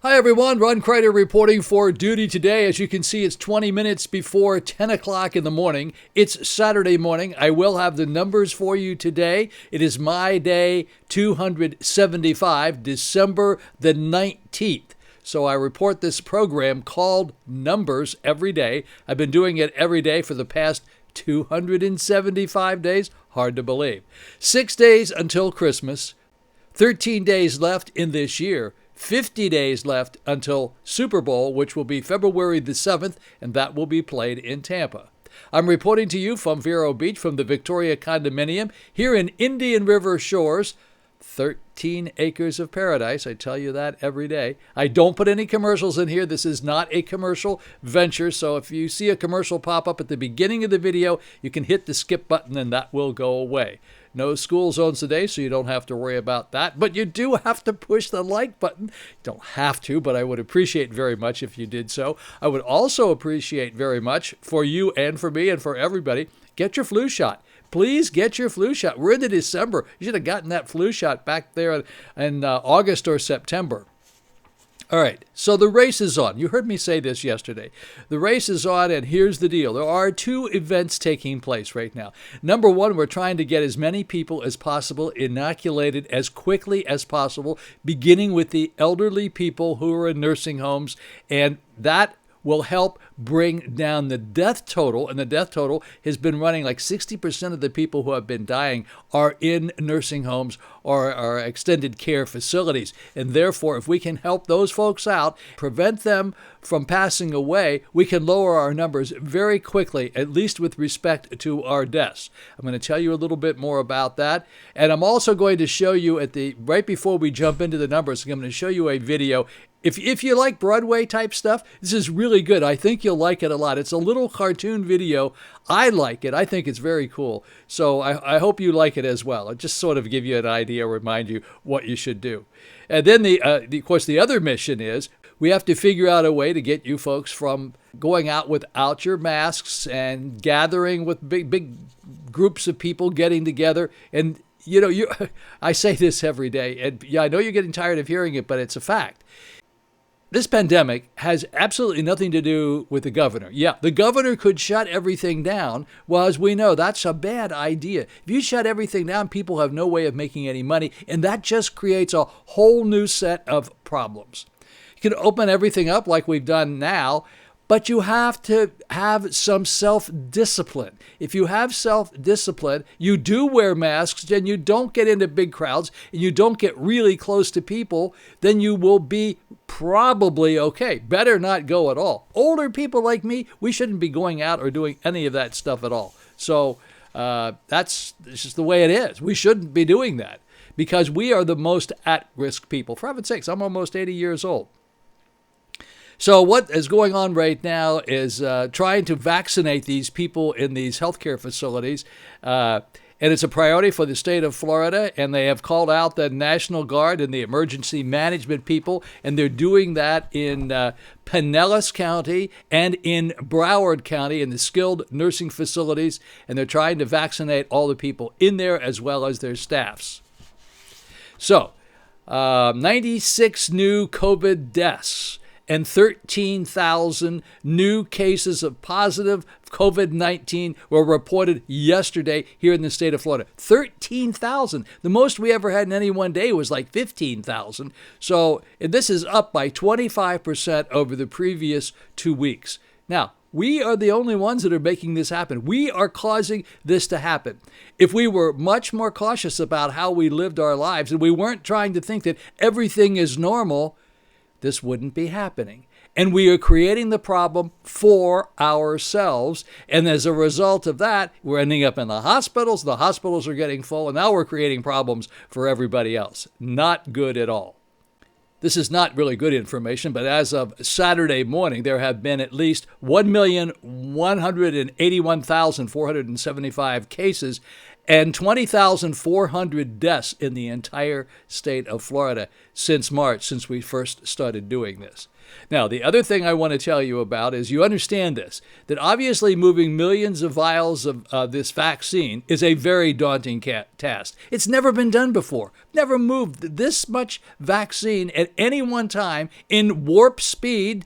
Hi everyone, Ron Crider reporting for duty today. As you can see, it's 20 minutes before 10 o'clock in the morning. It's Saturday morning. I will have the numbers for you today. It is my day 275, December the 19th. So I report this program called Numbers every day. I've been doing it every day for the past 275 days. Hard to believe. 6 days until Christmas, 13 days left in this year. 50 days left until Super Bowl, which will be February the 7th, and that will be played in Tampa. I'm reporting to you from Vero Beach, from the Victoria Condominium, here in Indian River Shores. 13 acres of paradise. I tell you that every day. I don't put any commercials in here. This is not a commercial venture. So if you see a commercial pop up at the beginning of the video, you can hit the skip button and that will go away. No school zones today, so you don't have to worry about that. But you do have to push the like button. You don't have to, but I would appreciate very much if you did so. I would also appreciate very much for you and for me and for everybody, get your flu shot. Please get your flu shot. We're into December. You should have gotten that flu shot back there in August or September. All right, so the race is on. You heard me say this yesterday. The race is on, and here's the deal. There are two events taking place right now. Number one, we're trying to get as many people as possible inoculated as quickly as possible, beginning with the elderly people who are in nursing homes, and that will help bring down the death total, and the death total has been running like 60% of the people who have been dying are in nursing homes or are extended care facilities. And therefore, if we can help those folks out, prevent them from passing away, we can lower our numbers very quickly, at least with respect to our deaths. I'm going to tell you a little bit more about that. And I'm also going to show you right before we jump into the numbers, I'm going to show you a video. If you like Broadway type stuff, this is really good. I think you'll like it a lot. It's a little cartoon video. I like it. I think it's very cool. So I hope you like it as well. I'll just sort of give you an idea, remind you what you should do. And then, of course, the other mission is we have to figure out a way to get you folks from going out without your masks and gathering with big groups of people getting together. And, I say this every day. And yeah, I know you're getting tired of hearing it, but it's a fact. This pandemic has absolutely nothing to do with the governor. Yeah, the governor could shut everything down. Well, as we know, that's a bad idea. If you shut everything down, people have no way of making any money, and that just creates a whole new set of problems. You can open everything up like we've done now, but you have to have some self-discipline. If you have self-discipline, you do wear masks, and you don't get into big crowds, and you don't get really close to people, then you will be probably okay. Better not go at all. Older people like me, we shouldn't be going out or doing any of that stuff at all. So that's just the way it is. We shouldn't be doing that because we are the most at-risk people. For heaven's sakes, I'm almost 80 years old. So what is going on right now is trying to vaccinate these people in these healthcare facilities. And it's a priority for the state of Florida. And they have called out the National Guard and the emergency management people. And they're doing that in Pinellas County and in Broward County in the skilled nursing facilities. And they're trying to vaccinate all the people in there as well as their staffs. So 96 new COVID deaths and 13,000 new cases of positive COVID-19 were reported yesterday here in the state of Florida. 13,000. The most we ever had in any one day was like 15,000. So this is up by 25% over the previous 2 weeks. Now, we are the only ones that are making this happen. We are causing this to happen. If we were much more cautious about how we lived our lives and we weren't trying to think that everything is normal, this wouldn't be happening. And we are creating the problem for ourselves. And as a result of that, we're ending up in the hospitals. The hospitals are getting full. And now we're creating problems for everybody else. Not good at all. This is not really good information, but as of Saturday morning, there have been at least 1,181,475 cases and 20,400 deaths in the entire state of Florida since March, since we first started doing this. Now, the other thing I want to tell you about is you understand this, that obviously moving millions of vials of this vaccine is a very daunting task. It's never been done before. Never moved this much vaccine at any one time in warp speed.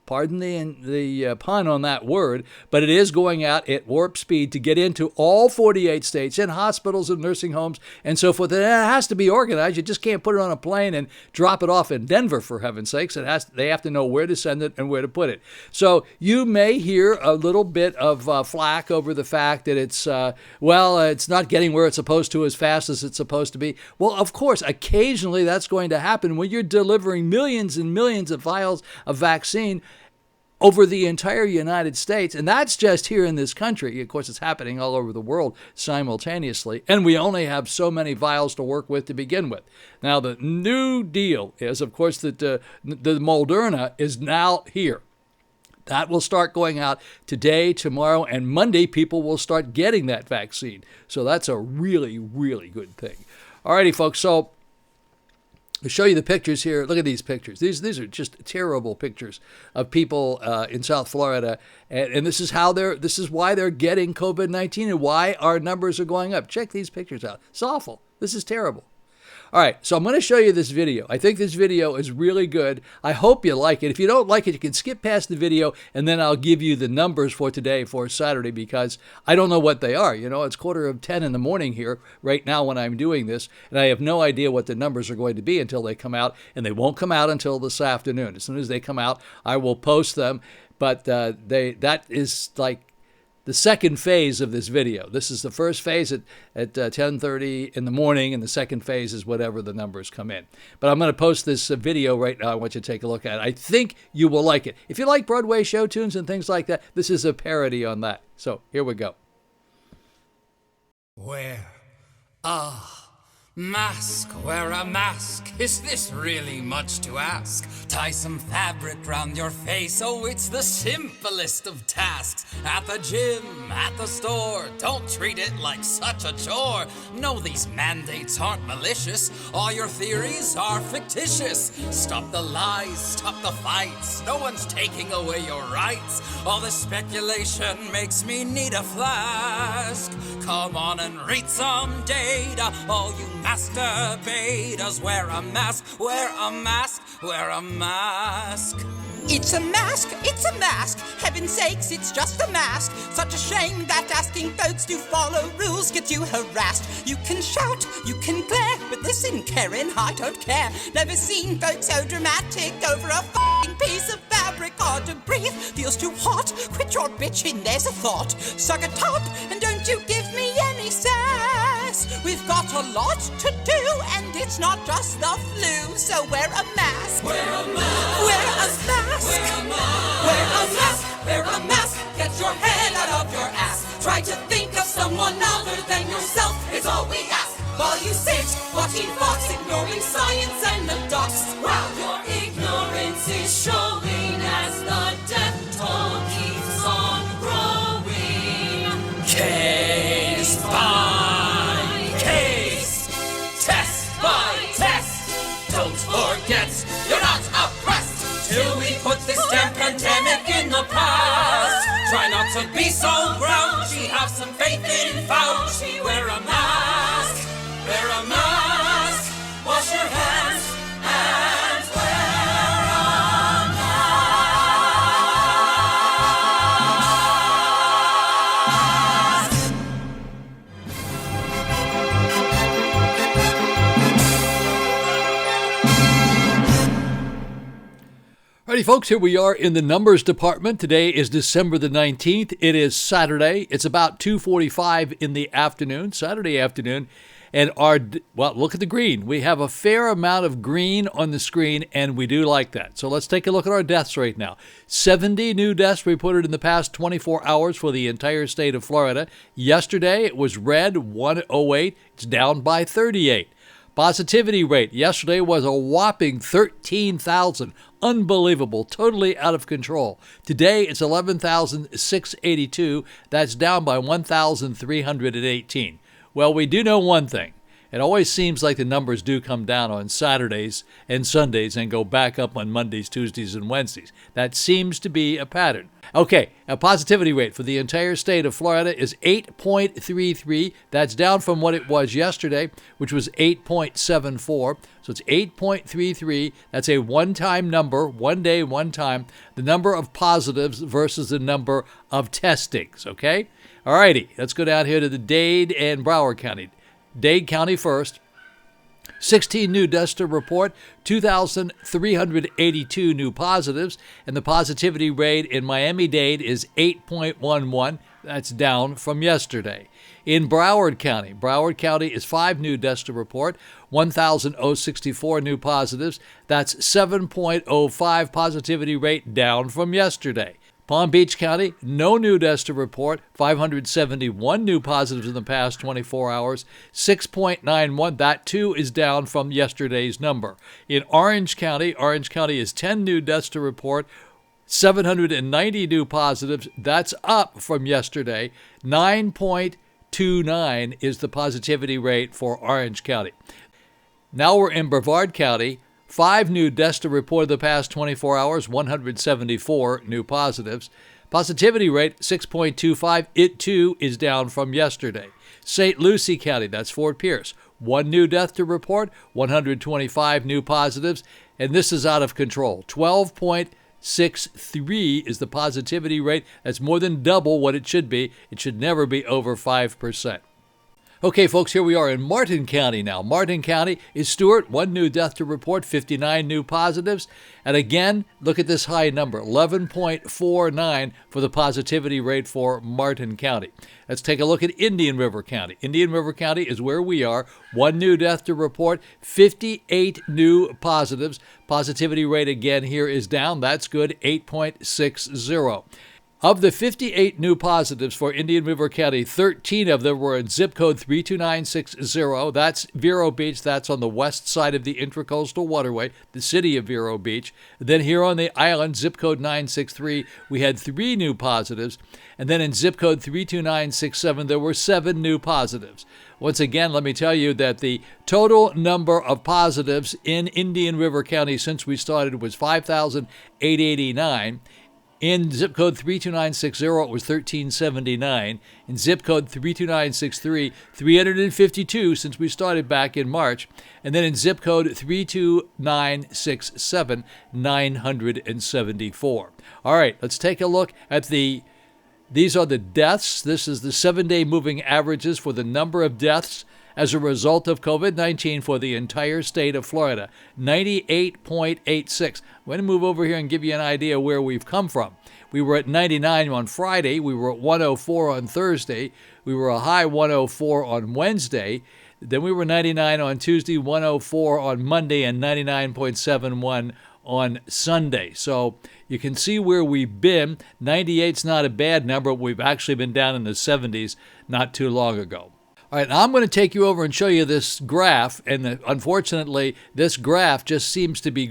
Pardon the pun on that word, but it is going out at warp speed to get into all 48 states and hospitals and nursing homes and so forth. And it has to be organized. You just can't put it on a plane and drop it off in Denver, for heaven's sakes. They have to know where to send it and where to put it. So you may hear a little bit of flack over the fact that it's not getting where it's supposed to as fast as it's supposed to be. Well, of course, occasionally that's going to happen when you're delivering millions and millions of vials of vaccine over the entire United States, and that's just here in this country. Of course, it's happening all over the world simultaneously, and we only have so many vials to work with to begin with. Now, the new deal is, of course, that the Moderna is now here. That will start going out today, tomorrow, and Monday. People will start getting that vaccine. So that's a really, really good thing. All righty, folks. So I'll show you the pictures here. Look at these pictures. These are just terrible pictures of people in South Florida, and this is why they're getting COVID-19 and why our numbers are going up. Check these pictures out. It's awful. This is terrible. All right, so I'm going to show you this video. I think this video is really good. I hope you like it. If you don't like it, you can skip past the video, and then I'll give you the numbers for today, for Saturday, because I don't know what they are. You know, it's 9:45 in the morning here right now when I'm doing this, and I have no idea what the numbers are going to be until they come out, and they won't come out until this afternoon. As soon as they come out, I will post them, but that is like the second phase of this video. This is the first phase at 10:30 in the morning, and the second phase is whatever the numbers come in. But I'm going to post this video right now. I want you to take a look at it. I think you will like it. If you like Broadway show tunes and things like that, this is a parody on that. So here we go. Wear a mask, wear a mask. Is this really much to ask? Tie some fabric round your face. Oh, it's the simplest of tasks. At the gym, at the store, don't treat it like such a chore. No, these mandates aren't malicious. All your theories are fictitious. Stop the lies, stop the fights. No one's taking away your rights. All this speculation makes me need a flask. Come on and read some data. All you masturbators, wear a mask, wear a mask, wear a mask. It's a mask, it's a mask. Heaven's sakes, it's just a mask. Such a shame that asking folks to follow rules gets you harassed. You can shout, you can glare, but listen, Karen, I don't care. Never seen folks so dramatic over a f***ing piece of fabric. Hard to breathe, feels too hot. Quit your bitching, there's a thought. Suck it up, and don't you give me any sass. We've got a lot to do, and it's not just the flu. So wear a mask. Wear a mask. Wear a mask. Wear a mask. Wear a mask. Wear a mask. Get your head out of your ass. Try to think of someone other than yourself. It's all we ask. While you sit watching Fox, ignoring science and the docs. Wow, your ignorance is showing as the death toll keeps on growing. Case by case, test by test. Don't forget, you're not oppressed till we put this damn pandemic in the past. Try not to be so grouchy, have some faith in Fauci. Wear a mask, wear a mask, wash your hands and wear a mask. Alrighty, folks, here we are in the numbers department. Today is December the 19th. It is Saturday. It's about 2:45 in the afternoon, Saturday afternoon. And look at the green. We have a fair amount of green on the screen, and we do like that. So let's take a look at our deaths right now. 70 new deaths reported in the past 24 hours for the entire state of Florida. Yesterday, it was red, 108. It's down by 38. Positivity rate yesterday was a whopping 13,000. Unbelievable, totally out of control. Today it's 11,682. That's down by 1,318. Well, we do know one thing. It always seems like the numbers do come down on Saturdays and Sundays and go back up on Mondays, Tuesdays, and Wednesdays. That seems to be a pattern. Okay, a positivity rate for the entire state of Florida is 8.33. That's down from what it was yesterday, which was 8.74. So it's 8.33. That's a one-time number, one day, one time, the number of positives versus the number of testings, okay? All righty, let's go down here to the Dade and Broward County. Dade County first. 16 new deaths to report, 2,382 new positives, and the positivity rate in Miami-Dade is 8.11. That's down from yesterday. In Broward County is 5 new deaths to report, 1,064 new positives. That's 7.05 positivity rate, down from yesterday. Palm Beach County, no new deaths to report, 571 new positives in the past 24 hours, 6.91. That too is down from yesterday's number. In Orange County is 10 new deaths to report, 790 new positives. That's up from yesterday. 9.29 is the positivity rate for Orange County. Now we're in Brevard County. 5 new deaths to report in the past 24 hours, 174 new positives. Positivity rate, 6.25. It, too, is down from yesterday. St. Lucie County, that's Fort Pierce. 1 new death to report, 125 new positives, and this is out of control. 12.63 is the positivity rate. That's more than double what it should be. It should never be over 5%. Okay, folks, here we are in Martin County now. Martin County is Stewart, 1 new death to report, 59 new positives. And again, look at this high number, 11.49 for the positivity rate for Martin County. Let's take a look at Indian River County. Indian River County is where we are. 1 new death to report, 58 new positives. Positivity rate again here is down. That's good, 8.60. Of the 58 new positives for Indian River County, 13 of them were in zip code 32960. That's Vero Beach. That's on the west side of the Intracoastal Waterway, the city of Vero Beach. Then here on the island, zip code 963, we had 3 new positives. And then in zip code 32967, there were 7 new positives. Once again, let me tell you that the total number of positives in Indian River County since we started was 5,889. In zip code 32960, it was 1379. In zip code 32963, 352 since we started back in March. And then in zip code 32967, 974. All right, let's take a look at these are the deaths. This is the 7-day moving averages for the number of deaths as a result of COVID-19 for the entire state of Florida, 98.86. I'm going to move over here and give you an idea where we've come from. We were at 99 on Friday. We were at 104 on Thursday. We were a high 104 on Wednesday. Then we were 99 on Tuesday, 104 on Monday, and 99.71 on Sunday. So you can see where we've been. 98's not a bad number. We've actually been down in the 70s not too long ago. All right, now I'm going to take you over and show you this graph, and unfortunately, this graph just seems to be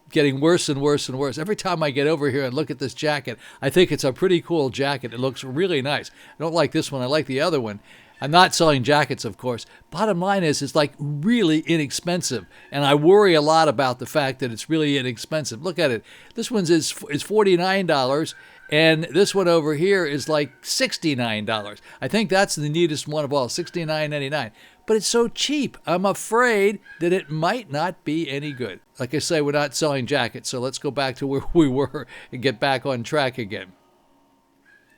getting worse and worse and worse. Every time I get over here and look at this jacket, I think it's a pretty cool jacket. It looks really nice. I don't like this one. I like the other one. I'm not selling jackets, of course. Bottom line is, it's like really inexpensive, and I worry a lot about the fact that it's really inexpensive. Look at it. This one's is $49. And this one over here is like $69. I think that's the neatest one of all, $69.99. But it's so cheap, I'm afraid that it might not be any good. Like I say, we're not selling jackets, so let's go back to where we were and get back on track again.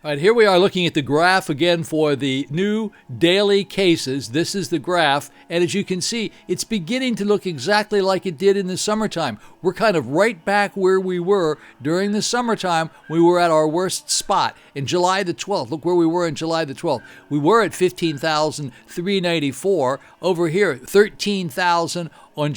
All right, here we are looking at the graph again for the new daily cases. This is the graph, and as you can see, it's beginning to look exactly like it did in the summertime. We're kind of right back where we were during the summertime. We were at our worst spot in July the 12th. Look where we were in July the 12th. We were at 15,394. Over here, 13,000 on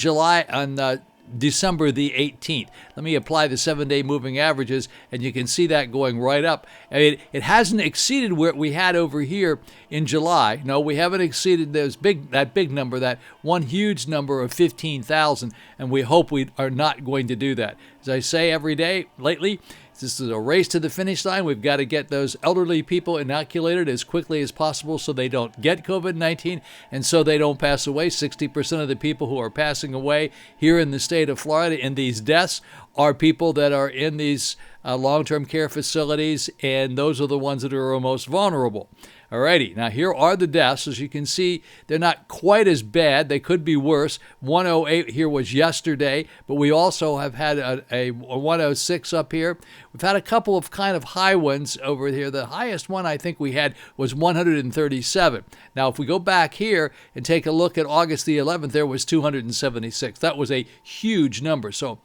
December the 18th. Let me apply the 7-day moving averages, and you can see that going right up. I mean, it hasn't exceeded what we had over here in July. No, we haven't exceeded that big number, that one huge number of 15,000, and we hope we are not going to do that. As I say every day lately, This is a race to the finish line. We've got to get those elderly people inoculated as quickly as possible so they don't get COVID-19 and so they don't pass away. 60% of the people who are passing away here in the state of Florida in these deaths are people that are in these long-term care facilities, and those are the ones that are most vulnerable. Alrighty, now here are the deaths. As you can see, they're not quite as bad. They could be worse. 108 here was yesterday, but we also have had a 106 up here. We've had a couple of kind of high ones over here. The highest one I think we had was 137. Now, if we go back here and take a look at August the 11th, there was 276. That was a huge number. So,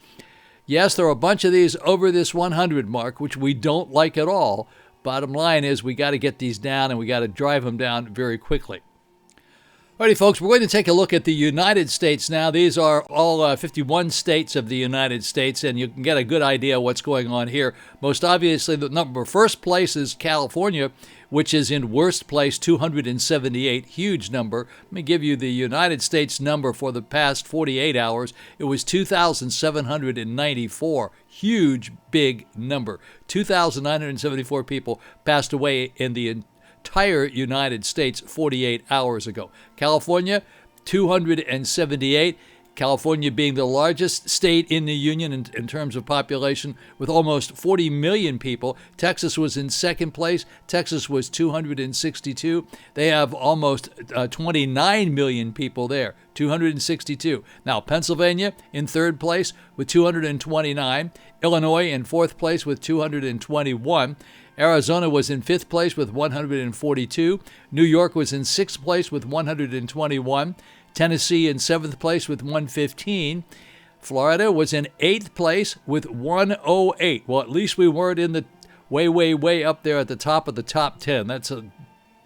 yes, there are a bunch of these over this 100 mark, which we don't like at all. Bottom line is we got to get these down, and we got to drive them down very quickly. Alrighty, folks, we're going to take a look at the United States now. These are all 51 states of the United States, and you can get a good idea of what's going on here. Most obviously, the first place is California, which is in worst place, 278, huge number. Let me give you the United States number for the past 48 hours. It was 2,794, huge, big number. 2,974 people passed away in the entire United States 48 hours ago. California, 278. California being the largest state in the union in terms of population with almost 40 million people. Texas was in second place. Texas was 262. They have almost 29 million people there, 262. Now, Pennsylvania in third place with 229. Illinois in fourth place with 221. Arizona was in fifth place with 142. New York was in sixth place with 121. Tennessee in seventh place with 115. Florida was in eighth place with 108. Well, at least we weren't in the way up there at the top of the top 10. That's a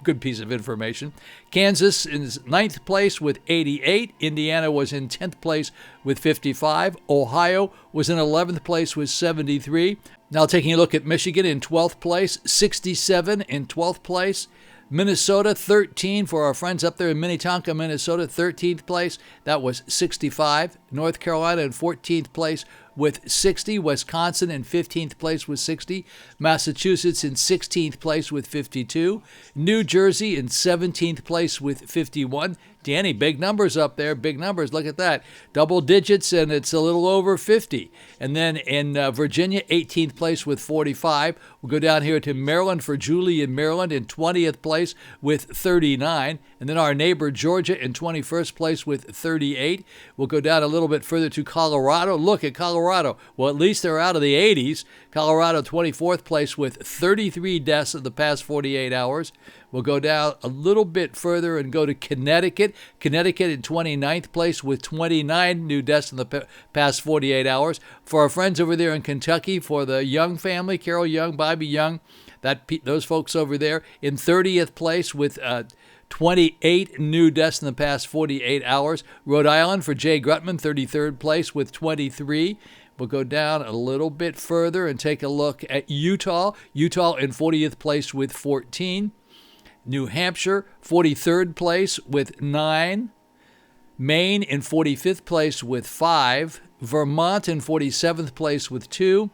good piece of information. Kansas in ninth place with 88. Indiana was in 10th place with 55. Ohio was in 11th place with 73. Now taking a look at Michigan in 12th place, 67 in 12th place. Minnesota, 13 for our friends up there in Minnetonka, Minnesota, 13th place. That was 65. North Carolina in 14th place with 60. Wisconsin in 15th place with 60. Massachusetts in 16th place with 52. New Jersey in 17th place with 51. Danny, big numbers up there, big numbers. Look at that. Double digits, and it's a little over 50. And then in Virginia, 18th place with 45. We'll go down here to Maryland for Julie in Maryland in 20th place with 39. And then our neighbor Georgia in 21st place with 38. We'll go down a little bit further to Colorado. Look at Colorado. Well, at least they're out of the 80s. Colorado 24th place with 33 deaths in the past 48 hours. We'll go down a little bit further and go to Connecticut. Connecticut in 29th place with 29 new deaths in the past 48 hours. For our friends over there in Kentucky, for the Young family, Carol Young, Bobby Young, those folks over there in 30th place with 28 new deaths in the past 48 hours. Rhode Island for Jay Grutman, 33rd place with 23. We'll go down a little bit further and take a look at Utah. Utah in 40th place with 14. New Hampshire, 43rd place with 9. Maine in 45th place with 5. Vermont in 47th place with 2.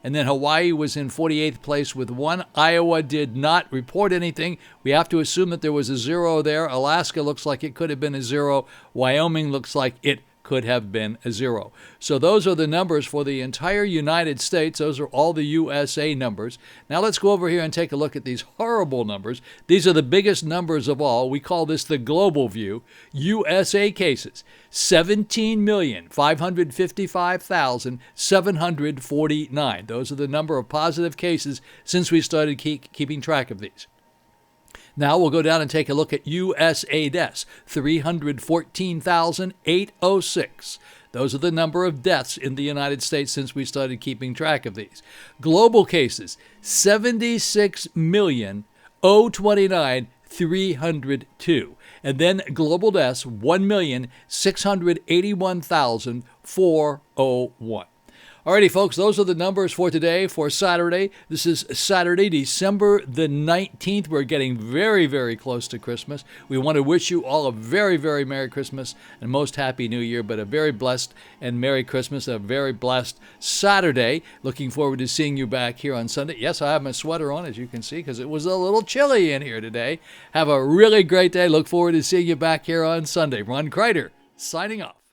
And then Hawaii was in 48th place with 1. Iowa did not report anything. We have to assume that there was a 0 there. Alaska looks like it could have been a 0. Wyoming looks like it could have been a 0. So those are the numbers for the entire United States. Those are all the USA numbers. Now let's go over here and take a look at these horrible numbers. These are the biggest numbers of all. We call this the global view. USA cases, 17,555,749. Those are the number of positive cases since we started keeping track of these. Now we'll go down and take a look at USA deaths, 314,806. Those are the number of deaths in the United States since we started keeping track of these. Global cases, 76,029,302. And then global deaths, 1,681,401. Alrighty, folks, those are the numbers for today, for Saturday. This is Saturday, December the 19th. We're getting very, very close to Christmas. We want to wish you all a very, very Merry Christmas and most Happy New Year, but a very blessed and Merry Christmas, a very blessed Saturday. Looking forward to seeing you back here on Sunday. Yes, I have my sweater on, as you can see, because it was a little chilly in here today. Have a really great day. Look forward to seeing you back here on Sunday. Ron Crider, signing off.